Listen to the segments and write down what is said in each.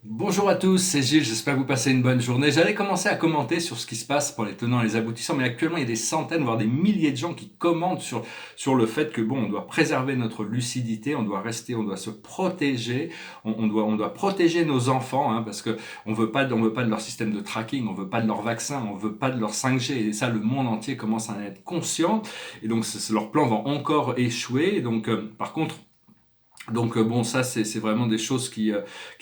Bonjour à tous, c'est Gilles, j'espère que vous passez une bonne journée. J'allais commencer à commenter sur ce qui se passe pour les tenants et les aboutissants, mais actuellement il y a des centaines, voire des milliers de gens qui commentent sur le fait que bon, on doit préserver notre lucidité, on doit rester, on doit se protéger, on doit protéger nos enfants, hein, parce que on veut pas de leur système de tracking, on veut pas de leur vaccin, on veut pas de leur 5G, et ça le monde entier commence à en être conscient, et donc leur plan va encore échouer, et donc par contre, bon, ça c'est vraiment des choses qui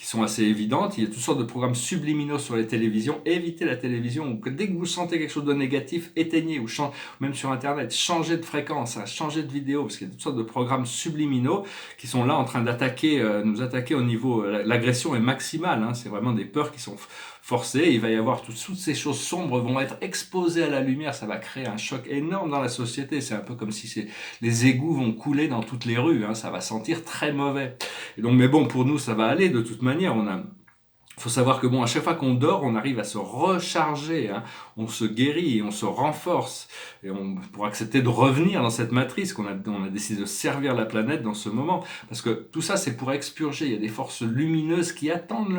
sont assez évidentes. Il y a toutes sortes de programmes subliminaux sur les télévisions. Évitez la télévision. Ou que dès que vous sentez quelque chose de négatif, éteignez ou même sur Internet, changez de fréquence, hein, changez de vidéo, parce qu'il y a toutes sortes de programmes subliminaux qui sont là en train d'attaquer, nous attaquer au niveau. L'agression est maximale. Hein, c'est vraiment des peurs qui sont forcées. Il va y avoir toutes ces choses sombres vont être exposées à la lumière. Ça va créer un choc énorme dans la société. C'est un peu comme si les égouts vont couler dans toutes les rues, hein, ça va sentir très mauvais. Et donc, mais bon, pour nous, ça va aller de toute manière. Faut savoir que bon, à chaque fois qu'on dort, on arrive à se recharger, hein, on se guérit, on se renforce, et pour accepter de revenir dans cette matrice on a décidé de servir la planète dans ce moment, parce que tout ça c'est pour expurger. Il y a des forces lumineuses qui attendent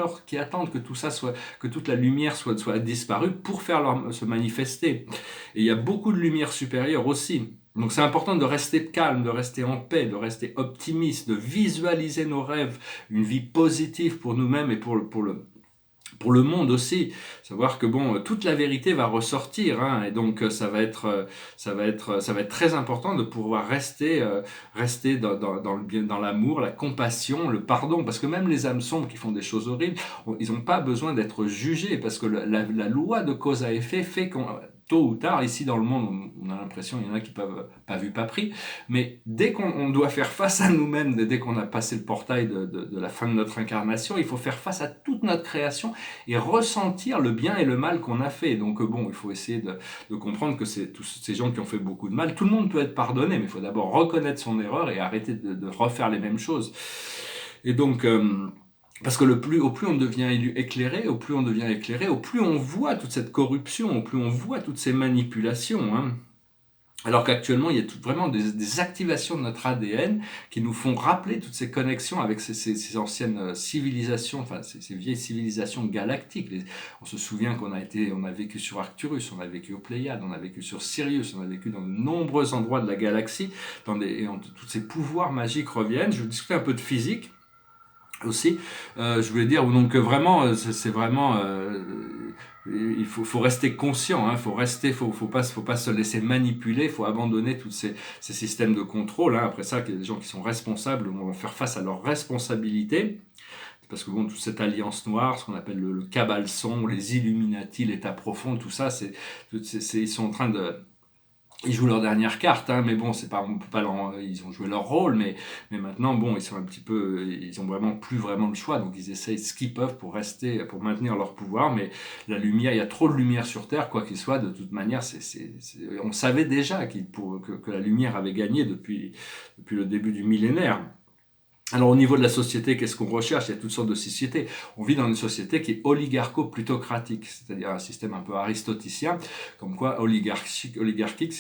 que tout ça soit, que toute la lumière soit disparue pour se manifester. Et il y a beaucoup de lumière supérieure aussi. Donc c'est important de rester calme, de rester en paix, de rester optimiste, de visualiser nos rêves, une vie positive pour nous-mêmes et pour le monde aussi. Savoir que bon, toute la vérité va ressortir, hein, et donc ça va être très important de pouvoir rester dans le bien, dans l'amour, la compassion, le pardon, parce que même les âmes sombres qui font des choses horribles, ils n'ont pas besoin d'être jugés, parce que la loi de cause à effet fait qu'on tôt ou tard, ici dans le monde, on a l'impression, il y en a qui peuvent pas vu, pas pris, mais dès qu'on doit faire face à nous-mêmes, dès qu'on a passé le portail de la fin de notre incarnation, il faut faire face à toute notre création et ressentir le bien et le mal qu'on a fait. Donc bon, il faut essayer de comprendre que c'est tous ces gens qui ont fait beaucoup de mal. Tout le monde peut être pardonné, mais il faut d'abord reconnaître son erreur et arrêter de refaire les mêmes choses. Et donc, parce que au plus on devient éclairé, au plus on voit toute cette corruption, au plus on voit toutes ces manipulations, hein. Alors qu'actuellement, il y a vraiment des activations de notre ADN qui nous font rappeler toutes ces connexions avec ces anciennes civilisations, enfin ces vieilles civilisations galactiques. On se souvient on a vécu sur Arcturus, on a vécu aux Pléiades, on a vécu sur Sirius, on a vécu dans de nombreux endroits de la galaxie, tous ces pouvoirs magiques reviennent. Je vais discuter un peu de physique aussi. Je voulais dire donc vraiment, c'est vraiment il faut rester conscient, hein, faut pas se laisser manipuler, faut abandonner tous ces systèmes de contrôle, hein. Après ça, il y a des gens qui sont responsables, vont faire face à leurs responsabilités, parce que bon, toute cette alliance noire, ce qu'on appelle le cabale sombre, les Illuminati, l'État profond, tout ça, ils sont en train de ils jouent leur dernière carte, hein, mais bon, c'est pas, on peut pas ils ont joué leur rôle, mais maintenant, bon, ils sont un petit peu, ils ont vraiment plus vraiment le choix, donc ils essayent ce qu'ils peuvent pour rester, pour maintenir leur pouvoir, mais la lumière, il y a trop de lumière sur Terre, quoi qu'il soit, de toute manière, on savait déjà que la lumière avait gagné depuis le début du millénaire. Alors au niveau de la société, qu'est-ce qu'on recherche? Il y a toutes sortes de sociétés. On vit dans une société qui est oligarcho-plutocratique, c'est-à-dire un système un peu aristotélicien, comme quoi oligarchique,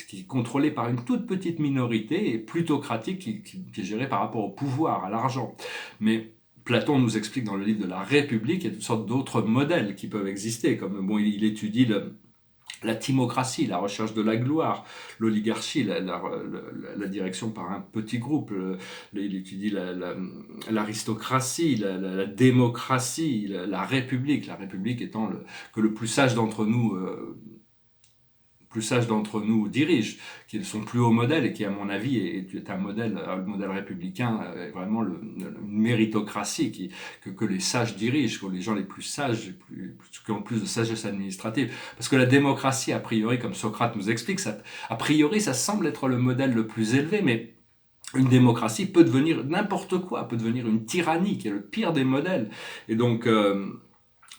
qui est contrôlé par une toute petite minorité, et plutocratique, qui est géré par rapport au pouvoir, à l'argent. Mais Platon nous explique dans le livre de la République, il y a toutes sortes d'autres modèles qui peuvent exister, comme bon, il étudie la timocratie, la recherche de la gloire, l'oligarchie, la direction par un petit groupe, il étudie l'aristocratie, la démocratie, la république, étant que le plus sage d'entre nous dirige, qui est son plus haut modèle et qui, à mon avis, est un modèle, le modèle républicain, est vraiment une méritocratie que les sages dirigent, que les gens les plus sages, qui ont le plus de sagesse administrative. Parce que la démocratie, a priori, comme Socrate nous explique, a priori, ça semble être le modèle le plus élevé, mais une démocratie peut devenir n'importe quoi, peut devenir une tyrannie, qui est le pire des modèles. Et donc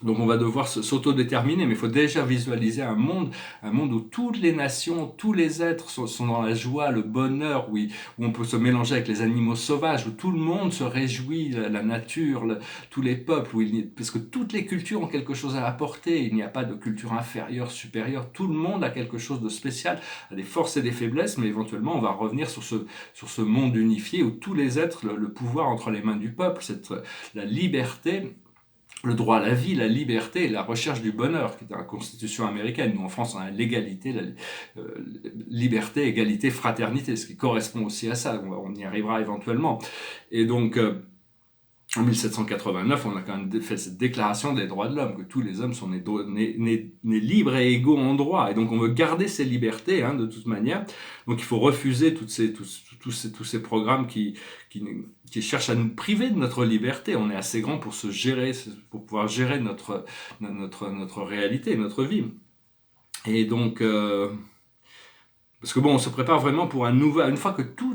on va devoir s'autodéterminer, mais il faut déjà visualiser un monde où toutes les nations, tous les êtres sont dans la joie, le bonheur, où on peut se mélanger avec les animaux sauvages, où tout le monde se réjouit, la nature, tous les peuples, parce que toutes les cultures ont quelque chose à apporter, il n'y a pas de culture inférieure, supérieure, tout le monde a quelque chose de spécial, a des forces et des faiblesses, mais éventuellement on va revenir sur ce monde unifié où tous les êtres, le pouvoir entre les mains du peuple, la liberté, le droit à la vie, la liberté et la recherche du bonheur, qui est dans la Constitution américaine. Nous, en France, on a l'égalité, liberté, égalité, fraternité, ce qui correspond aussi à ça. On y arrivera éventuellement. Et donc, en 1789, on a quand même fait cette déclaration des droits de l'homme, que tous les hommes sont nés libres et égaux en droit. Et donc on veut garder ces libertés, de toute manière. Donc il faut refuser tous ces programmes qui cherchent à nous priver de notre liberté. On est assez grand pour se gérer, pour pouvoir gérer notre réalité, notre vie. Et donc... parce que bon, on se prépare vraiment pour un nouveau... Une fois que tout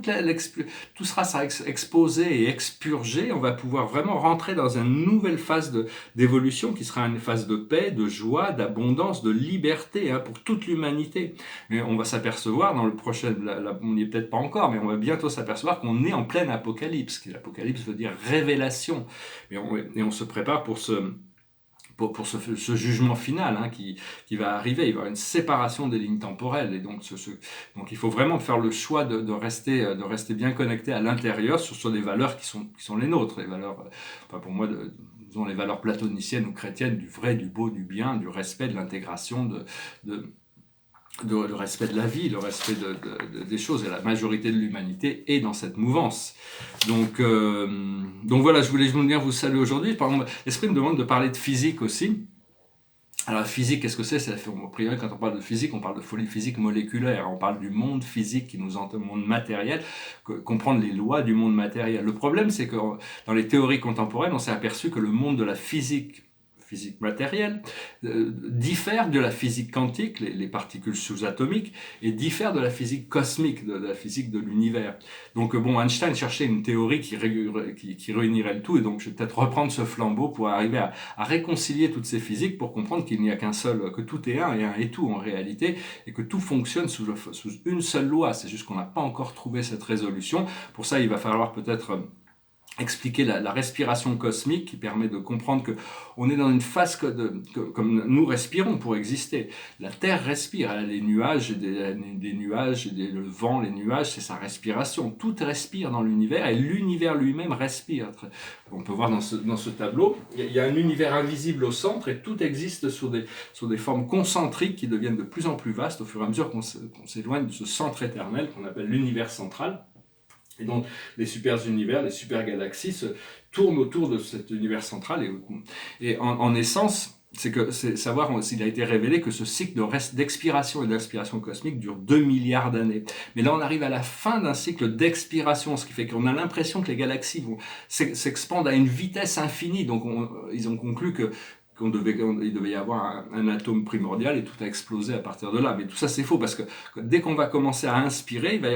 sera exposé et expurgé, on va pouvoir vraiment rentrer dans une nouvelle phase d'évolution qui sera une phase de paix, de joie, d'abondance, de liberté pour toute l'humanité. Mais on va s'apercevoir dans le prochain... on n'y est peut-être pas encore, mais on va bientôt s'apercevoir qu'on est en pleine apocalypse. L'apocalypse veut dire révélation. Et on se prépare pour ce jugement final qui va arriver. Il va y avoir une séparation des lignes temporelles, et donc il faut vraiment faire le choix de rester bien connecté à l'intérieur sur des valeurs qui sont les nôtres, les valeurs, pour moi, disons les valeurs platoniciennes ou chrétiennes, du vrai, du beau, du bien, du respect, de l'intégration, le respect de la vie, le respect des choses, et la majorité de l'humanité est dans cette mouvance. Donc voilà, je voulais venir vous saluer aujourd'hui. Par exemple, l'esprit me demande de parler de physique aussi. Alors la physique, qu'est-ce que c'est? A priori, quand on parle de physique, on parle de physique moléculaire. On parle du monde physique qui nous entoure, le monde matériel, comprendre les lois du monde matériel. Le problème, c'est que dans les théories contemporaines, on s'est aperçu que le monde de la physique matérielle, diffère de la physique quantique, les particules sous-atomiques, et diffère de la physique cosmique, de la physique de l'univers. Donc Einstein cherchait une théorie qui réunirait le tout, et donc je vais peut-être reprendre ce flambeau pour arriver à réconcilier toutes ces physiques, pour comprendre qu'il n'y a qu'un seul, que tout est un, et un est tout en réalité, et que tout fonctionne sous une seule loi. C'est juste qu'on n'a pas encore trouvé cette résolution. Pour ça, il va falloir peut-être expliquer la respiration cosmique, qui permet de comprendre que on est dans une phase comme nous respirons pour exister. La Terre respire, elle a des nuages, des nuages, le vent, les nuages, c'est sa respiration. Tout respire dans l'univers, et l'univers lui-même respire. On peut voir dans ce tableau, il y a un univers invisible au centre, et tout existe sur des formes concentriques qui deviennent de plus en plus vastes au fur et à mesure qu'on s'éloigne de ce centre éternel qu'on appelle l'univers central. Et donc, les super univers, les super galaxies se tournent autour de cet univers central. Et en essence, c'est savoir s'il a été révélé que ce cycle d'expiration et d'inspiration cosmique dure 2 milliards d'années. Mais là, on arrive à la fin d'un cycle d'expiration, ce qui fait qu'on a l'impression que les galaxies vont s'expandent à une vitesse infinie. Donc, ils ont conclu qu'il devait y avoir un atome primordial, et tout a explosé à partir de là. Mais tout ça, c'est faux, parce que dès qu'on va commencer à inspirer, il va y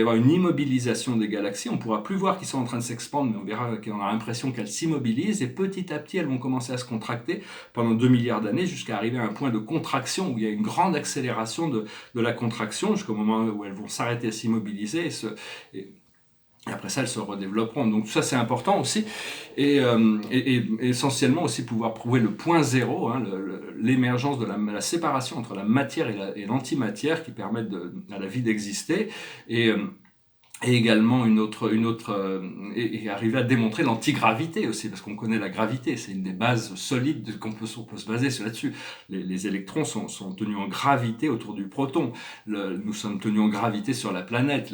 avoir une immobilisation des galaxies. On ne pourra plus voir qu'ils sont en train de s'expandre, mais on verra qu'on a l'impression qu'elles s'immobilisent, et petit à petit, elles vont commencer à se contracter pendant 2 milliards d'années, jusqu'à arriver à un point de contraction où il y a une grande accélération de la contraction, jusqu'au moment où elles vont s'arrêter à s'immobiliser, et après ça, elles se redévelopperont. Donc tout ça, c'est important aussi. Et essentiellement aussi pouvoir prouver le point zéro, l'émergence de la séparation entre la matière et l'antimatière, qui permettent à la vie d'exister. Et également et arriver à démontrer l'antigravité aussi, parce qu'on connaît la gravité, c'est une des bases solides on peut se baser là-dessus. Les électrons sont tenus en gravité autour du proton. Nous sommes tenus en gravité sur la planète.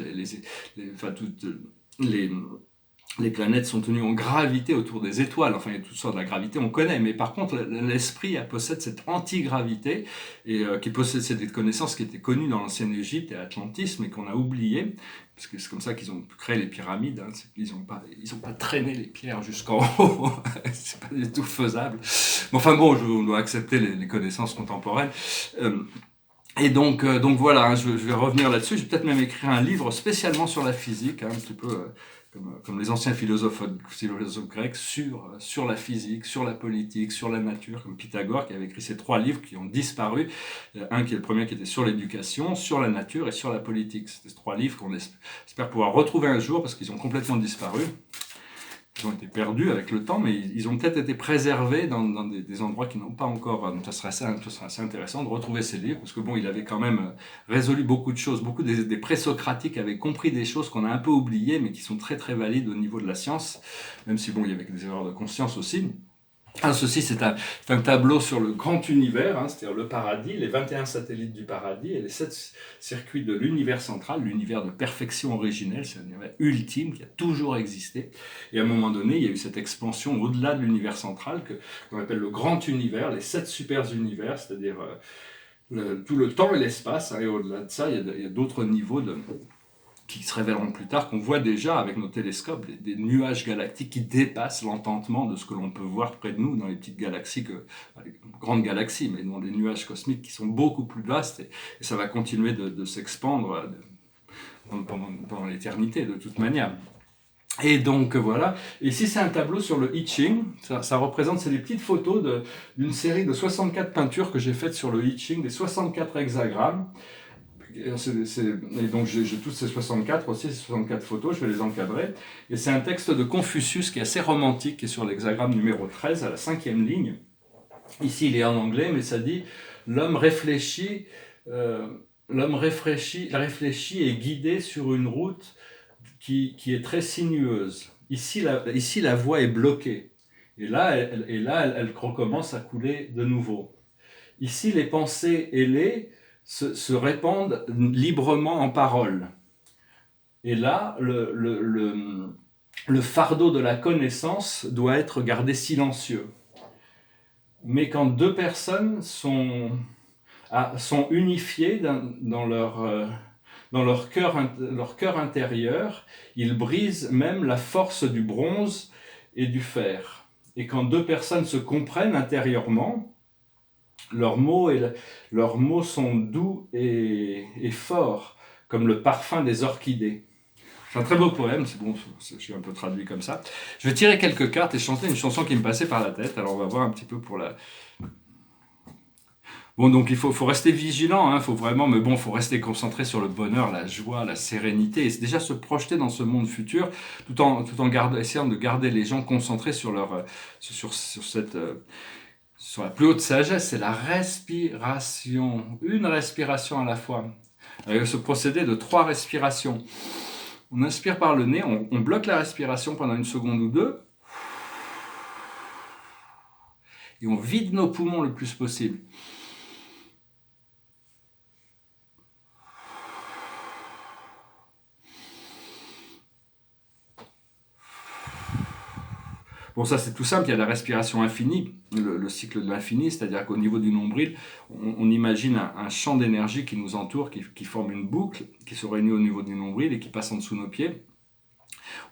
Les planètes sont tenues en gravité autour des étoiles. Enfin, il y a toutes sortes de la gravité, on connaît. Mais par contre, l'esprit possède cette antigravité, et qui possède cette connaissance qui était connue dans l'ancienne Égypte et Atlantis, mais qu'on a oublié, parce que c'est comme ça qu'ils ont créé les pyramides. Ils ont pas traîné les pierres jusqu'en haut. C'est pas du tout faisable. Mais enfin bon, on doit accepter les connaissances contemporaines. Et donc voilà, je vais revenir là-dessus. Je vais peut-être même écrire un livre spécialement sur la physique, un petit peu comme les anciens philosophes grecs, sur la physique, sur la politique, sur la nature, comme Pythagore, qui avait écrit ces 3 livres qui ont disparu. Un qui est le premier, qui était sur l'éducation, sur la nature et sur la politique. C'était ces 3 livres qu'on espère pouvoir retrouver un jour, parce qu'ils ont complètement disparu. Ils ont été perdus avec le temps, mais ils ont peut-être été préservés dans des endroits qui n'ont pas encore. Donc ça serait assez intéressant de retrouver ces livres, parce que il avait quand même résolu beaucoup de choses. Beaucoup des présocratiques avaient compris des choses qu'on a un peu oubliées, mais qui sont très très valides au niveau de la science, même si il y avait des erreurs de conscience aussi. Ceci, c'est un tableau sur le grand univers, hein, c'est-à-dire le paradis, les 21 satellites du paradis et les 7 circuits de l'univers central, l'univers de perfection originelle, c'est l'univers ultime qui a toujours existé. Et à un moment donné, il y a eu cette expansion au-delà de l'univers central qu'on appelle le grand univers, les 7 super univers, c'est-à-dire tout le temps et l'espace. Hein, et au-delà de ça, il y a d'autres niveaux qui se révéleront plus tard, qu'on voit déjà avec nos télescopes, des nuages galactiques qui dépassent l'entendement de ce que l'on peut voir près de nous dans les petites galaxies, les grandes galaxies, mais dans des nuages cosmiques qui sont beaucoup plus vastes, et ça va continuer de s'expandre pendant l'éternité de toute manière. Et donc voilà, et ici c'est un tableau sur le I Ching, ça représente, c'est des petites photos d'une série de 64 peintures que j'ai faites sur le I Ching, des 64 hexagrammes. Et donc j'ai toutes ces 64 aussi, ces 64 photos, je vais les encadrer. Et c'est un texte de Confucius qui est assez romantique, qui est sur l'hexagramme numéro 13, à la 5e ligne. Ici il est en anglais, mais ça dit « L'homme réfléchit et guidé sur une route qui est très sinueuse. Ici la voie est bloquée. Et là, elle recommence à couler de nouveau. Ici, les pensées ailées se répandent librement en paroles. Et là, le fardeau de la connaissance doit être gardé silencieux. Mais quand deux personnes sont unifiées dans leur cœur intérieur, ils brisent même la force du bronze et du fer. Et quand deux personnes se comprennent intérieurement, leurs mots sont doux et forts, comme le parfum des orchidées. C'est un très beau poème, c'est bon, je suis un peu traduit comme ça. Je vais tirer quelques cartes et chanter une chanson qui me passait par la tête, alors on va voir un petit peu pour la... Bon, donc il faut rester vigilant, hein, faut vraiment, mais bon, faut rester concentré sur le bonheur, la joie, la sérénité, et c'est déjà se projeter dans ce monde futur, tout en essayant de garder les gens concentrés sur sur la plus haute sagesse, c'est la respiration, une respiration à la fois, avec ce procédé de 3 respirations. On inspire par le nez, on bloque la respiration pendant 1 seconde ou 2, et on vide nos poumons le plus possible. Bon, ça c'est tout simple, il y a la respiration infinie, le cycle de l'infini, c'est-à-dire qu'au niveau du nombril, on imagine un champ d'énergie qui nous entoure, qui forme une boucle, qui se réunit au niveau du nombril et qui passe en dessous de nos pieds,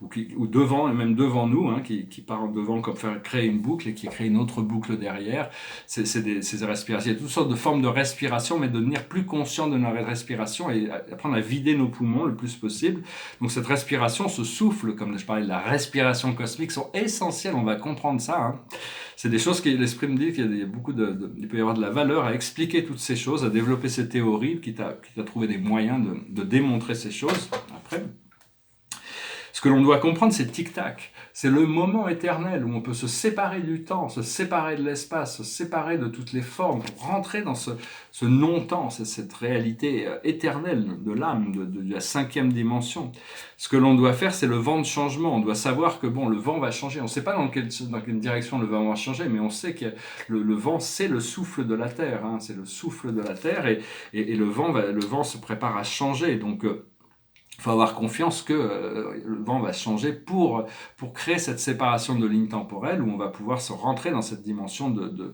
ou devant, et même devant nous, hein, qui part devant comme créer une boucle et qui crée une autre boucle derrière. C'est ces respirations. Il y a toutes sortes de formes de respiration, mais de devenir plus conscient de notre respiration et apprendre à vider nos poumons le plus possible. Donc cette respiration, ce souffle, comme je parlais de la respiration cosmique, sont essentielles, on va comprendre ça. Hein. C'est des choses que l'esprit me dit qu'il y a il peut y avoir de la valeur à expliquer toutes ces choses, à développer ces théories, quitte à trouver des moyens de démontrer ces choses après. Ce que l'on doit comprendre, c'est tic-tac. C'est le moment éternel où on peut se séparer du temps, se séparer de l'espace, se séparer de toutes les formes, pour rentrer dans ce non-temps, cette réalité éternelle de l'âme, de la 5e dimension. Ce que l'on doit faire, c'est le vent de changement. On doit savoir que bon, le vent va changer. On ne sait pas dans quelle direction le vent va changer, mais on sait que le vent, c'est le souffle de la Terre. Hein, c'est le souffle de la Terre et le vent se prépare à changer. Donc, il faut avoir confiance que le vent va changer pour créer cette séparation de lignes temporelles où on va pouvoir se rentrer dans cette dimension de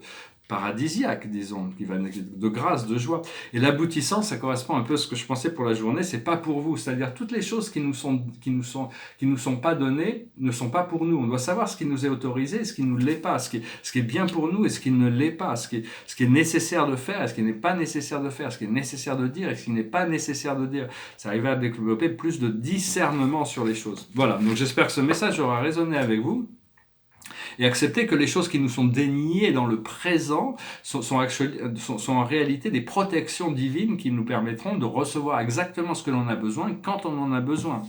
paradisiaque, disons, qui va de grâce, de joie. Et l'aboutissant, ça correspond un peu à ce que je pensais pour la journée, c'est pas pour vous. C'est-à-dire toutes les choses qui nous sont pas données ne sont pas pour nous. On doit savoir ce qui nous est autorisé et ce qui ne l'est pas, ce qui est bien pour nous et ce qui ne l'est pas, ce qui est nécessaire de faire et ce qui n'est pas nécessaire de faire, ce qui est nécessaire de dire et ce qui n'est pas nécessaire de dire. Ça arrive à développer plus de discernement sur les choses. Voilà, donc j'espère que ce message aura résonné avec vous. Et accepter que les choses qui nous sont déniées dans le présent sont en réalité des protections divines qui nous permettront de recevoir exactement ce que l'on a besoin quand on en a besoin.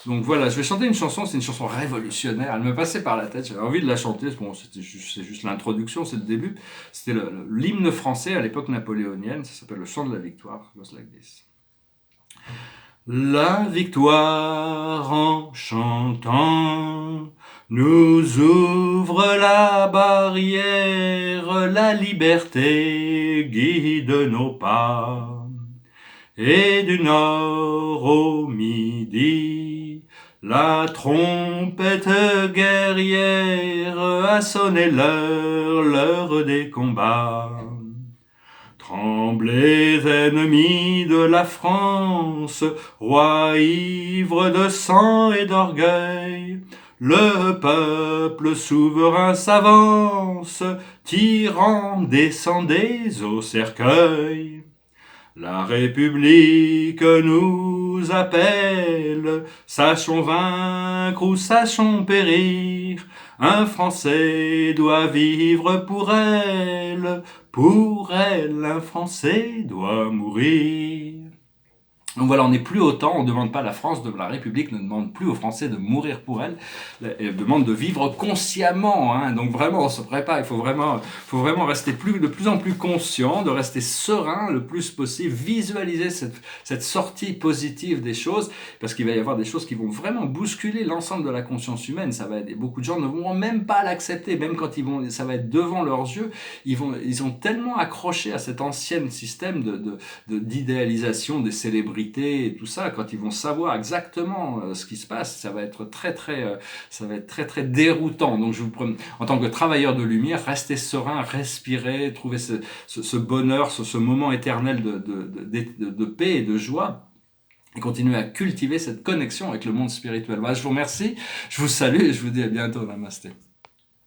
Donc voilà, je vais chanter une chanson, c'est une chanson révolutionnaire, elle me passait par la tête, j'avais envie de la chanter, bon, c'est juste l'introduction, c'est le début, c'était l'hymne français à l'époque napoléonienne, ça s'appelle le chant de la victoire, it goes like this. La victoire en chantant nous ouvre la barrière, la liberté guide nos pas. Et du nord au midi, la trompette guerrière a sonné l'heure des combats. Tremblez, ennemis de la France, rois ivres de sang et d'orgueil, le peuple souverain s'avance, tyran descendez au cercueil. La République nous appelle, sachons vaincre ou sachons périr, un Français doit vivre pour elle, un Français doit mourir. Donc voilà, on n'est plus autant, on ne demande pas, la France de la République ne demande plus aux Français de mourir pour elle demande de vivre consciemment, hein. Donc vraiment, on se prépare, il faut vraiment rester de plus en plus conscient, de rester serein le plus possible, visualiser cette sortie positive des choses, parce qu'il va y avoir des choses qui vont vraiment bousculer l'ensemble de la conscience humaine. Beaucoup de gens ne vont même pas l'accepter, même quand ça va être devant leurs yeux, ils ont tellement accroché à cet ancien système d'idéalisation des célébrités et tout ça. Quand ils vont savoir exactement ce qui se passe, ça va être très déroutant. Donc en tant que travailleur de lumière, restez serein, respirez, trouvez ce bonheur, ce moment éternel de paix et de joie, et continuez à cultiver cette connexion avec le monde spirituel. Voilà, je vous remercie, je vous salue et je vous dis à bientôt. Namasté.